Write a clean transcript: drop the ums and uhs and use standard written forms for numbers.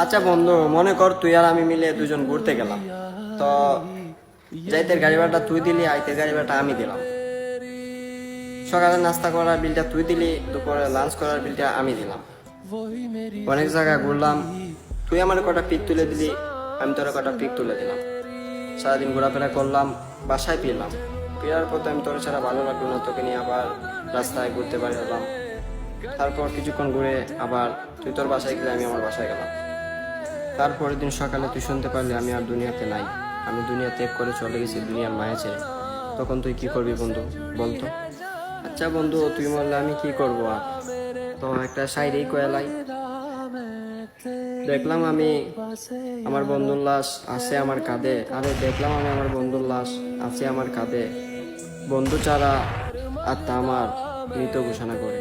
আচ্ছা বন্ধু, মনে কর তুই আর আমি মিলে দুজন ঘুরতে গেলাম। তো যাইতের গাড়ি ভাড়াটা তুই দিলি, আইতের গাড়ি ভাড়াটা আমি দিলাম। সকালে নাস্তা করার বিলটা তুই দিলি, দুপুরে লাঞ্চ করার বিলটা আমি দিলাম। অনেক জায়গা ঘুরলাম, তুই আমার কটা পিক তুলে দিলি, আমি তোর কটা পিক তুলে দিলাম। সারাদিন ঘোরাফেরা করলাম, বাসায় ফিরলাম। ফেরার পথে আমি তোর ছাড়া ভালো লাগলো না, তোকে নিয়ে আবার রাস্তায় ঘুরতে বেরোলাম। তারপর কিছুক্ষণ ঘুরে আবার তুই তোর বাসায় গেলে, আমি আমার বাসায় গেলাম। তারপরের দিন সকালে তুই শুনতে পারলি আমি আর দুনিয়াতে নাই, আমি দুনিয়া ত্যাগ করে চলে গেছি দুনিয়ার মায়া ছেড়ে। তখন তুই কি করবি বন্ধু, বলতো? আচ্ছা বন্ধু, তুই বললে আমি কি করবো আর? তো একটা সাইডেই কয়ালাই, দেখলাম আমি আমার বন্ধুর লাশ আছে আমার কাঁধে। আরে দেখলাম আমি আমার বন্ধুর লাশ আছে আমার কাঁধে। বন্ধু ছাড়া আত্মা আমার মৃত ঘোষণা করে।